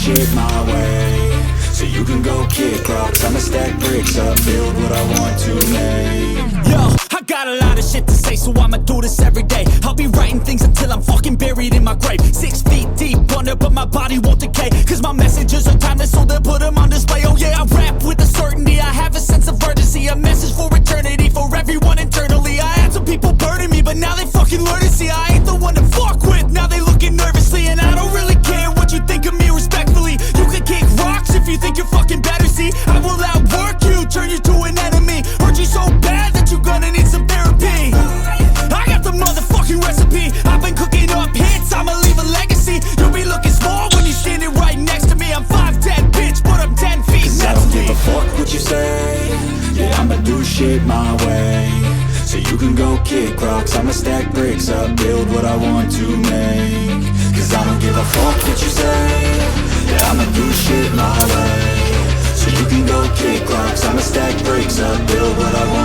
shit my way. So you can go kick rocks, I'ma stack bricks up, build what I want to make. Yo, I got a lot of shit to say, so I'ma do this every day. I'll be writing things until I'm fucking buried in my grave. 6 feet deep under, but my body won't decay, cause my messages are timeless, so they'll put them on display. Oh yeah, I rap with a certainty, I have a sense of urgency, a message for eternity, for everyone internally. I had some people burning me, but now they fucking learn to see I ain't the one to fuck with. Now they looking nervously, and I don't really care what you think of me, respectfully. You can kick rocks if you think you're fucking better, see I will outwork you, turn you to an enemy. Hurt you so bad that you're gonna need some therapy. I got the motherfucking recipe, I've been cooking up hits, I'ma leave a legacy. You'll be looking small when you're standing right next to me. I'm 5'10", bitch, but I'm 10 feet I don't give a fuck what you say. Yeah, I'ma do shit my way. So you can go kick rocks, I'ma stack bricks up, build what I want to make. cause I don't give a fuck what you say. Yeah, I'ma do shit my way. So you can go kick rocks, I'ma stack bricks up, build what I want.